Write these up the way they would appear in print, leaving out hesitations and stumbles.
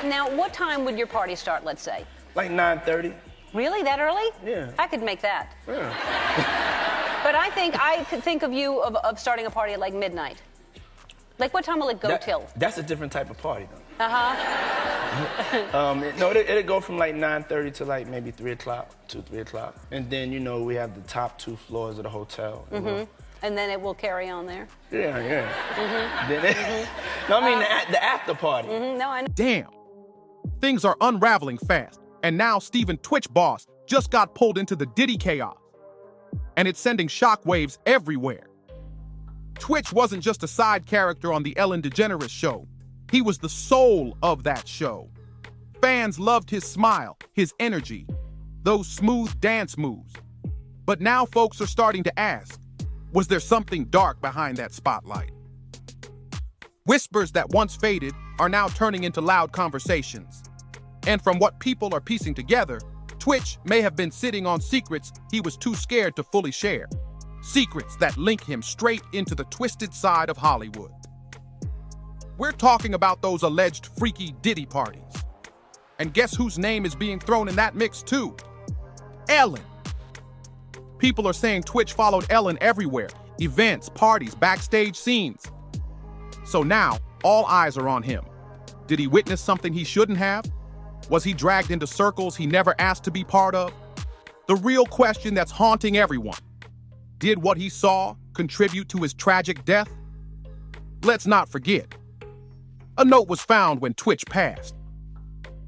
Now, what time would your party start, let's say? Like 9:30. Really? That early? Yeah. I could make that. Yeah. But I could think of you of starting a party at like midnight. Like, what time will it go till? That's a different type of party, though. Uh-huh. It'll go from like 9:30 to like maybe 3 o'clock, 2, 3 o'clock. And then, we have the top 2 floors of the hotel. Mm-hmm. And then it will carry on there? Yeah. Mm-hmm. Then No, I mean the after party. Mm-hmm. No, I know. Damn. Things are unraveling fast. And now Steven Twitch boss just got pulled into the Diddy chaos. And it's sending shockwaves everywhere. Twitch wasn't just a side character on the Ellen DeGeneres show. He was the soul of that show. Fans loved his smile, his energy, those smooth dance moves. But now folks are starting to ask, was there something dark behind that spotlight? Whispers that once faded are now turning into loud conversations. And from what people are piecing together, Twitch may have been sitting on secrets he was too scared to fully share. Secrets that link him straight into the twisted side of Hollywood. We're talking about those alleged freaky Diddy parties. And guess whose name is being thrown in that mix too? Ellen. People are saying Twitch followed Ellen everywhere. Events, parties, backstage scenes. So now, all eyes are on him. Did he witness something he shouldn't have? Was he dragged into circles he never asked to be part of? The real question that's haunting everyone. Did what he saw contribute to his tragic death? Let's not forget. A note was found when Twitch passed.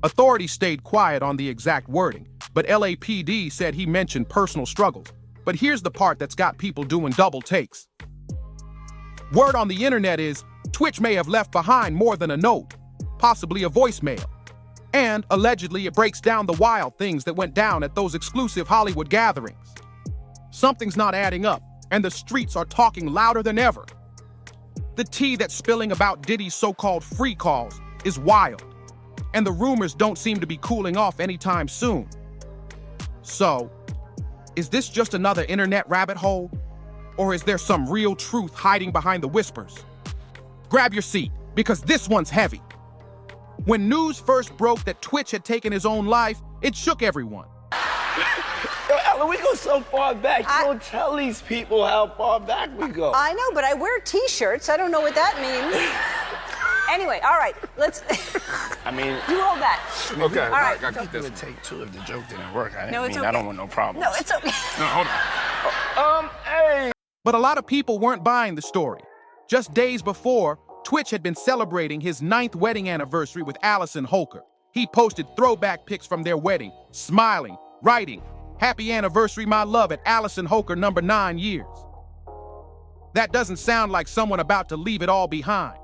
Authorities stayed quiet on the exact wording, but LAPD said he mentioned personal struggles. But here's the part that's got people doing double takes. Word on the internet is Twitch may have left behind more than a note, possibly a voicemail. And allegedly it breaks down the wild things that went down at those exclusive Hollywood gatherings. Something's not adding up, and the streets are talking louder than ever. The tea that's spilling about Diddy's so-called free calls is wild, and the rumors don't seem to be cooling off anytime soon. So, is this just another internet rabbit hole? Or is there some real truth hiding behind the whispers? Grab your seat, because this one's heavy. When news first broke that Twitch had taken his own life, it shook everyone. Yo, Ellen, we go so far back. You don't tell these people how far back we go. I know, but I wear t-shirts. I don't know what that means. Anyway, all right, let's... I mean... You hold that. Okay, all right. I keep this. Take 2 if the joke didn't work. I okay. I don't want no problems. No, it's okay. No, hold on. Hey. But a lot of people weren't buying the story. Just days before, Twitch had been celebrating his 9th wedding anniversary with Allison Holker. He posted throwback pics from their wedding, smiling, writing, "Happy anniversary, my love," at Allison Holker, number 9 years. That doesn't sound like someone about to leave it all behind.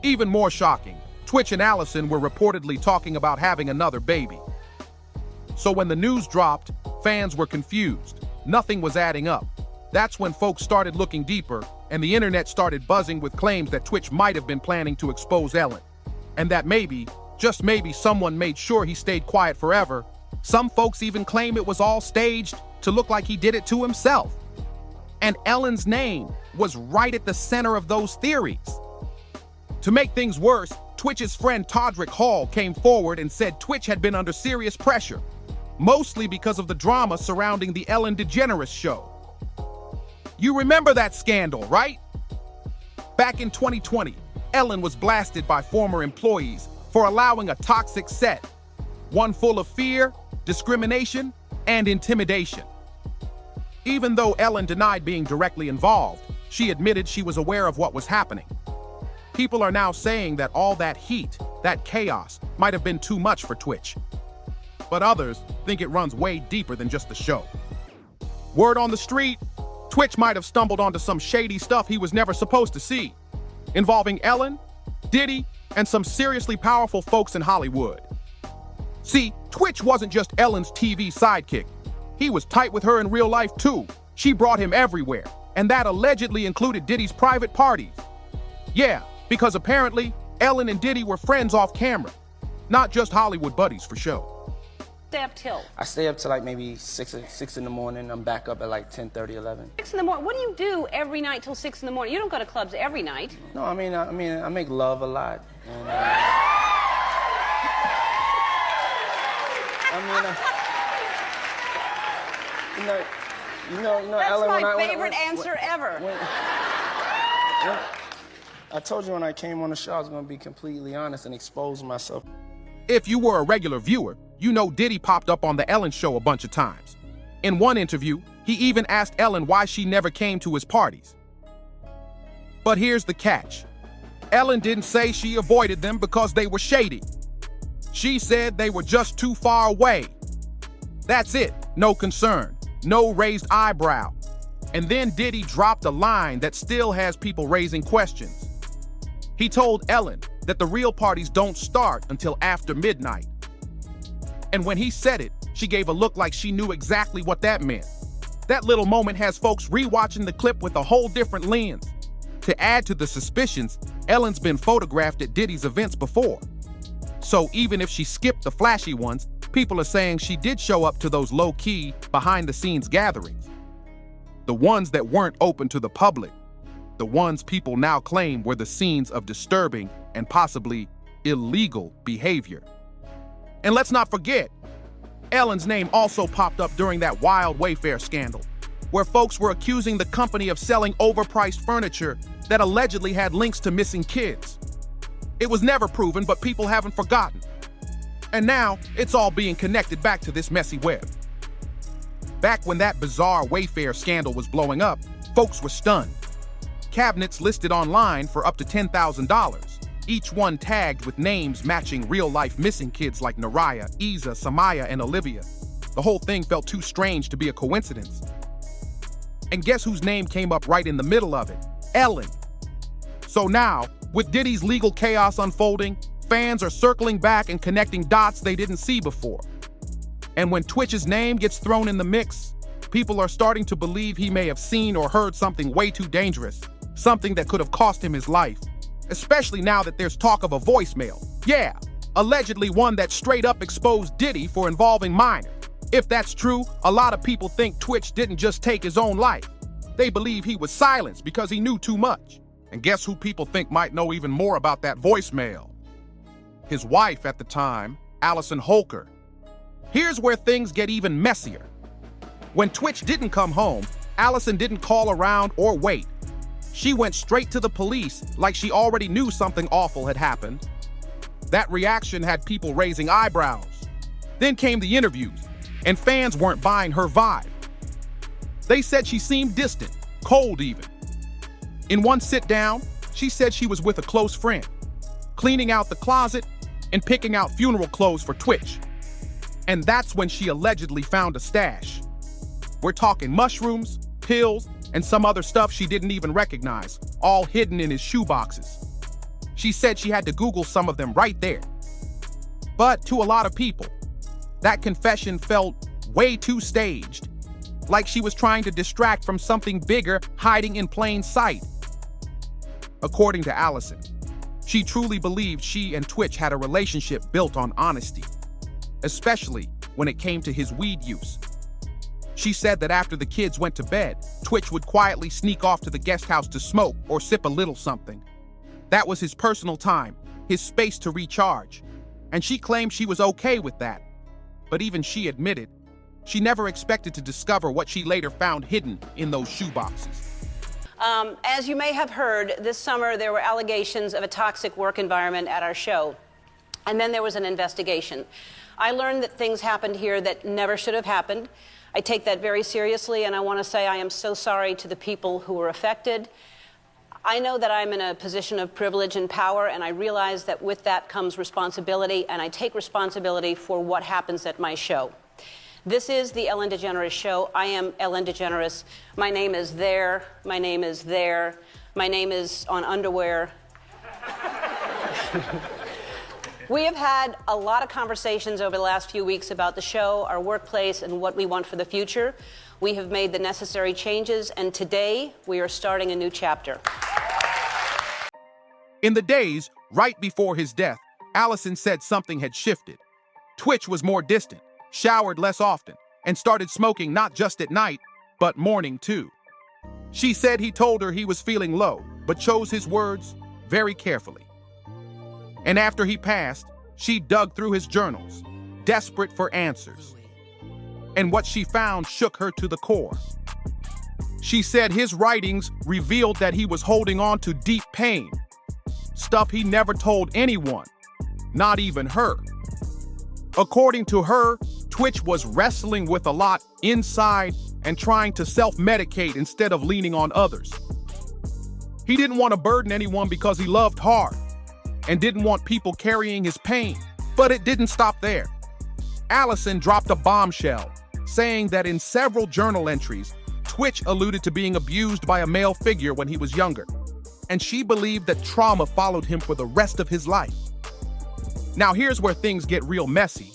Even more shocking, Twitch and Allison were reportedly talking about having another baby. So when the news dropped, fans were confused. Nothing was adding up. That's when folks started looking deeper, and the internet started buzzing with claims that Twitch might have been planning to expose Ellen. And that maybe, just maybe, someone made sure he stayed quiet forever. Some folks even claim it was all staged to look like he did it to himself. And Ellen's name was right at the center of those theories. To make things worse, Twitch's friend Todrick Hall came forward and said Twitch had been under serious pressure, mostly because of the drama surrounding the Ellen DeGeneres show. You remember that scandal, right? Back in 2020, Ellen was blasted by former employees for allowing a toxic set, one full of fear, discrimination, and intimidation. Even though Ellen denied being directly involved, she admitted she was aware of what was happening. People are now saying that all that heat, that chaos, might have been too much for Twitch. But others think it runs way deeper than just the show. Word on the street, Twitch might have stumbled onto some shady stuff he was never supposed to see, involving Ellen, Diddy, and some seriously powerful folks in Hollywood. See, Twitch wasn't just Ellen's TV sidekick. He was tight with her in real life too. She brought him everywhere, and that allegedly included Diddy's private parties. Yeah, because apparently, Ellen and Diddy were friends off camera, not just Hollywood buddies for show. Stay up till? I stay up till like maybe 6 in the morning. I'm back up at like 10:30, 11. 6 in the morning? What do you do every night till 6 in the morning? You don't go to clubs every night. No, I mean, I make love a lot. And, That's Ellen, my favorite answer ever. I told you when I came on the show I was going to be completely honest and expose myself. If you were a regular viewer, you know Diddy popped up on The Ellen Show a bunch of times. In one interview, he even asked Ellen why she never came to his parties. But here's the catch. Ellen didn't say she avoided them because they were shady. She said they were just too far away. That's it, no concern, no raised eyebrow. And then Diddy dropped a line that still has people raising questions. He told Ellen that the real parties don't start until after midnight. And when he said it, she gave a look like she knew exactly what that meant. That little moment has folks rewatching the clip with a whole different lens. To add to the suspicions, Ellen's been photographed at Diddy's events before. So even if she skipped the flashy ones, people are saying she did show up to those low-key, behind-the-scenes gatherings. The ones that weren't open to the public. The ones people now claim were the scenes of disturbing and possibly illegal behavior. And let's not forget, Ellen's name also popped up during that wild Wayfair scandal, where folks were accusing the company of selling overpriced furniture that allegedly had links to missing kids. It was never proven, but people haven't forgotten. And now, it's all being connected back to this messy web. Back when that bizarre Wayfair scandal was blowing up, folks were stunned. Cabinets listed online for up to $10,000, each one tagged with names matching real-life missing kids like Naraya, Isa, Samaya, and Olivia. The whole thing felt too strange to be a coincidence. And guess whose name came up right in the middle of it? Ellen. So now, with Diddy's legal chaos unfolding, fans are circling back and connecting dots they didn't see before. And when Twitch's name gets thrown in the mix, people are starting to believe he may have seen or heard something way too dangerous, something that could have cost him his life, especially now that there's talk of a voicemail. Yeah, allegedly one that straight up exposed Diddy for involving minors. If that's true, a lot of people think Twitch didn't just take his own life. They believe he was silenced because he knew too much. And guess who people think might know even more about that voicemail? His wife at the time, Allison Holker. Here's where things get even messier. When Twitch didn't come home, Allison didn't call around or wait. She went straight to the police like she already knew something awful had happened. That reaction had people raising eyebrows. Then came the interviews, and fans weren't buying her vibe. They said she seemed distant, cold even. In one sit-down, she said she was with a close friend, cleaning out the closet and picking out funeral clothes for Twitch. And that's when she allegedly found a stash. We're talking mushrooms, pills, and some other stuff she didn't even recognize, all hidden in his shoeboxes. She said she had to Google some of them right there. But to a lot of people, that confession felt way too staged, like she was trying to distract from something bigger hiding in plain sight. According to Allison, she truly believed she and Twitch had a relationship built on honesty, especially when it came to his weed use. She said that after the kids went to bed, Twitch would quietly sneak off to the guest house to smoke or sip a little something. That was his personal time, his space to recharge. And she claimed she was okay with that. But even she admitted, she never expected to discover what she later found hidden in those shoeboxes. As you may have heard, this summer there were allegations of a toxic work environment at our show. And then there was an investigation. I learned that things happened here that never should have happened. I take that very seriously, and I want to say I am so sorry to the people who were affected. I know that I'm in a position of privilege and power, and I realize that with that comes responsibility, and I take responsibility for what happens at my show. This is the Ellen DeGeneres Show. I am Ellen DeGeneres. My name is there. My name is there. My name is on underwear. We have had a lot of conversations over the last few weeks about the show, our workplace, and what we want for the future. We have made the necessary changes, and today we are starting a new chapter. In the days right before his death, Allison said something had shifted. Twitch was more distant, showered less often, and started smoking not just at night, but morning too. She said he told her he was feeling low, but chose his words very carefully. And after he passed, she dug through his journals, desperate for answers. and what she found shook her to the core. She said his writings revealed that he was holding on to deep pain, stuff he never told anyone, not even her. According to her, Twitch was wrestling with a lot inside and trying to self-medicate instead of leaning on others. He didn't want to burden anyone because he loved hard and didn't want people carrying his pain. But it didn't stop there. Allison dropped a bombshell, saying that in several journal entries, Twitch alluded to being abused by a male figure when he was younger, and she believed that trauma followed him for the rest of his life. Now here's where things get real messy.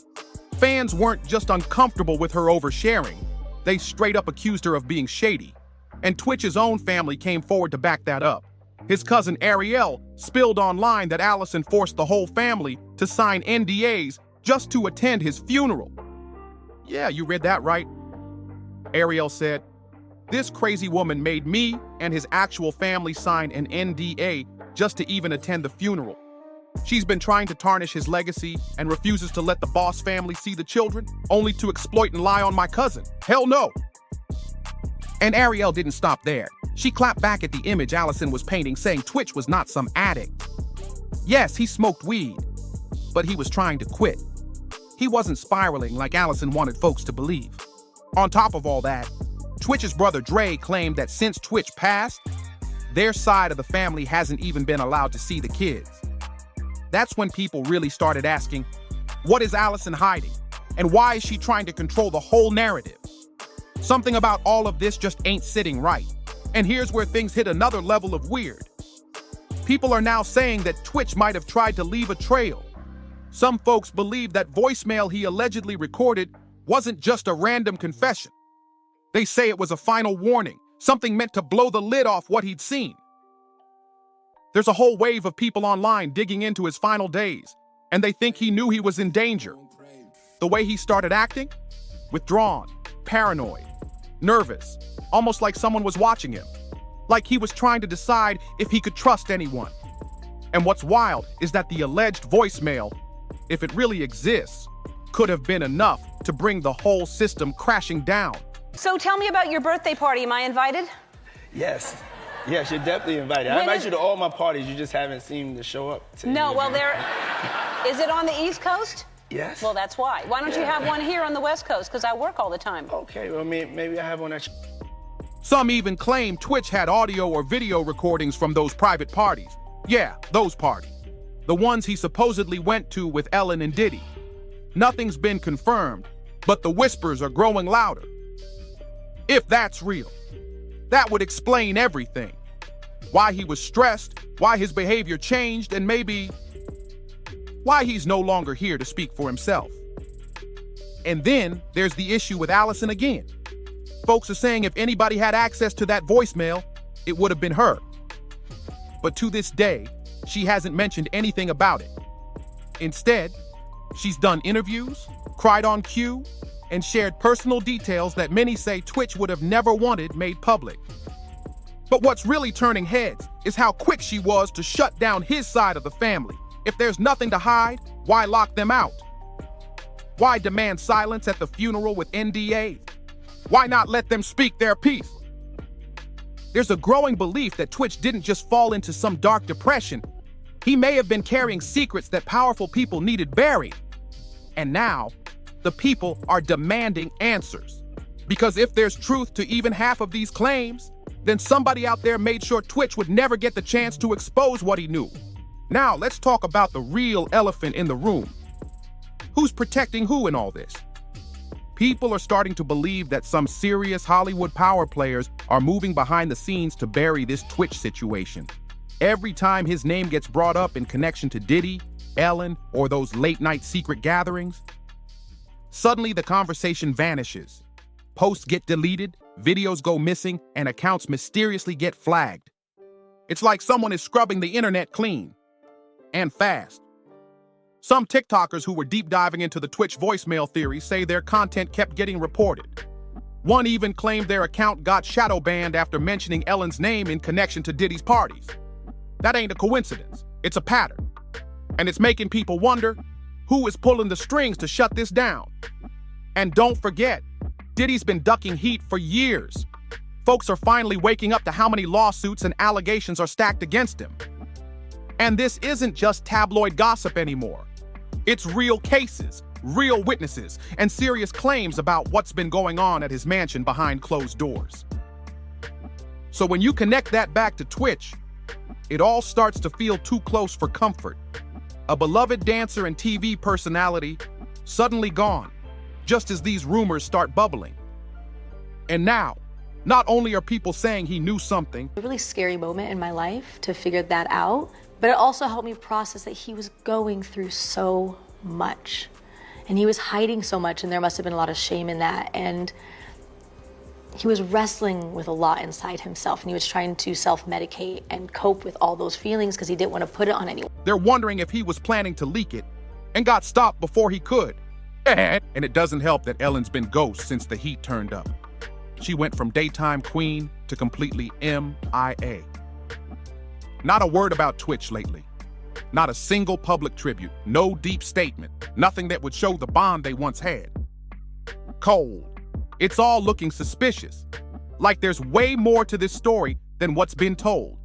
Fans weren't just uncomfortable with her oversharing, they straight up accused her of being shady, and Twitch's own family came forward to back that up. His cousin Ariel spilled online that Allison forced the whole family to sign NDAs just to attend his funeral. Yeah, you read that right. Ariel said, "This crazy woman made me and his actual family sign an NDA just to even attend the funeral. She's been trying to tarnish his legacy and refuses to let the Boss family see the children, only to exploit and lie on my cousin. Hell no." And Ariel didn't stop there. She clapped back at the image Allison was painting, saying Twitch was not some addict. Yes, he smoked weed, but he was trying to quit. He wasn't spiraling like Allison wanted folks to believe. On top of all that, Twitch's brother Dre claimed that since Twitch passed, their side of the family hasn't even been allowed to see the kids. That's when people really started asking, what is Allison hiding? And why is she trying to control the whole narrative? Something about all of this just ain't sitting right. And here's where things hit another level of weird. People are now saying that Twitch might have tried to leave a trail. Some folks believe that voicemail he allegedly recorded wasn't just a random confession. They say it was a final warning, something meant to blow the lid off what he'd seen. There's a whole wave of people online digging into his final days, and they think he knew he was in danger. The way he started acting? Withdrawn, paranoid, nervous, almost like someone was watching him. Like he was trying to decide if he could trust anyone. And what's wild is that the alleged voicemail, if it really exists, could have been enough to bring the whole system crashing down. So tell me about your birthday party. Am I invited? Yes. Yes, you're definitely invited. I invite you to all my parties. You just haven't seemed to show up to No, any well, of them. is it on the East Coast? Yes. Well, that's why. Why don't you have one here on the West Coast? Because I work all the time. Okay, well, maybe I have one at Some even claim Twitch had audio or video recordings from those private parties. Yeah, those parties. The ones he supposedly went to with Ellen and Diddy. Nothing's been confirmed, but the whispers are growing louder. If that's real, that would explain everything. Why he was stressed, why his behavior changed, and maybe why he's no longer here to speak for himself. And then there's the issue with Allison again. Folks are saying if anybody had access to that voicemail, it would have been her. But to this day, she hasn't mentioned anything about it. Instead, she's done interviews, cried on cue, and shared personal details that many say Twitch would have never wanted made public. But what's really turning heads is how quick she was to shut down his side of the family. If there's nothing to hide, why lock them out? Why demand silence at the funeral with NDAs? Why not let them speak their piece? There's a growing belief that Twitch didn't just fall into some dark depression. He may have been carrying secrets that powerful people needed buried. And now, the people are demanding answers. Because if there's truth to even half of these claims, then somebody out there made sure Twitch would never get the chance to expose what he knew. Now, let's talk about the real elephant in the room. Who's protecting who in all this? People are starting to believe that some serious Hollywood power players are moving behind the scenes to bury this Twitch situation. Every time his name gets brought up in connection to Diddy, Ellen, or those late-night secret gatherings, suddenly the conversation vanishes. Posts get deleted, videos go missing, and accounts mysteriously get flagged. It's like someone is scrubbing the internet clean. And fast. Some TikTokers who were deep diving into the Twitch voicemail theory say their content kept getting reported. One even claimed their account got shadow banned after mentioning Ellen's name in connection to Diddy's parties. That ain't a coincidence, it's a pattern. And it's making people wonder, who is pulling the strings to shut this down? And don't forget, Diddy's been ducking heat for years. Folks are finally waking up to how many lawsuits and allegations are stacked against him. And this isn't just tabloid gossip anymore. It's real cases, real witnesses, and serious claims about what's been going on at his mansion behind closed doors. So when you connect that back to Twitch, it all starts to feel too close for comfort. A beloved dancer and TV personality suddenly gone, just as these rumors start bubbling. And now, not only are people saying he knew something, A really scary moment in my life to figure that out, but it also helped me process that he was going through so much. And he was hiding so much, and there must have been a lot of shame in that. And he was wrestling with a lot inside himself, and he was trying to self-medicate and cope with all those feelings because he didn't want to put it on anyone. they're wondering if he was planning to leak it and got stopped before he could. And it doesn't help that Ellen's been ghost since the heat turned up. She went from daytime queen to completely MIA. Not a word about Twitch lately. Not a single public tribute, no deep statement, nothing that would show the bond they once had. Cold. It's all looking suspicious, like there's way more to this story than what's been told.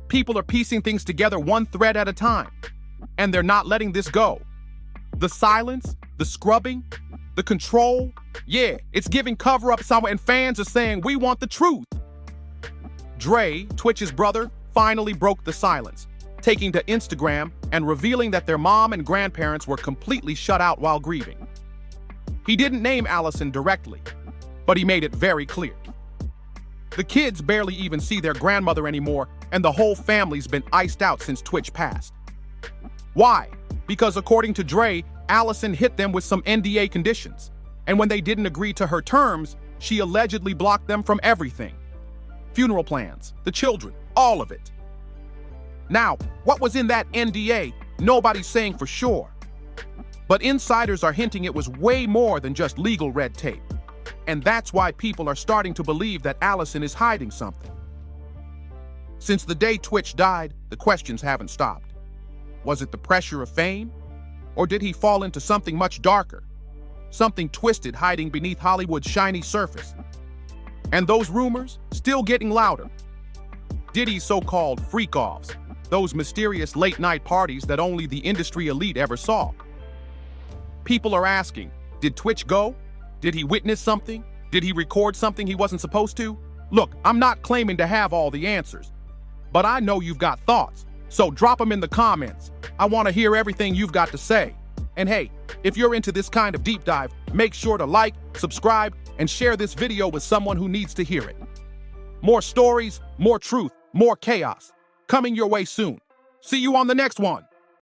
People are piecing things together one thread at a time, and they're not letting this go. The silence, the scrubbing, the control, yeah, it's giving cover-up somewhere, and fans are saying, we want the truth. Dre, Twitch's brother, finally broke the silence, taking to Instagram and revealing that their mom and grandparents were completely shut out while grieving. He didn't name Allison directly, but he made it very clear. The kids barely even see their grandmother anymore, and the whole family's been iced out since Twitch passed. Why? Because according to Dre, Allison hit them with some NDA conditions, and when they didn't agree to her terms, she allegedly blocked them from everything. Funeral plans, the children, all of it. Now, what was in that NDA, nobody's saying for sure. But insiders are hinting it was way more than just legal red tape. And that's why people are starting to believe that Allison is hiding something. Since the day Twitch died, the questions haven't stopped. Was it the pressure of fame? Or did he fall into something much darker? Something twisted hiding beneath Hollywood's shiny surface? And those rumors still getting louder. Diddy's so-called freak-offs, those mysterious late-night parties that only the industry elite ever saw. People are asking, did Twitch go? Did he witness something? Did he record something he wasn't supposed to? Look, I'm not claiming to have all the answers, but I know you've got thoughts, so drop them in the comments. I want to hear everything you've got to say. And hey, if you're into this kind of deep dive, make sure to like, subscribe, and share this video with someone who needs to hear it. More stories, more truth, more chaos, coming your way soon. See you on the next one.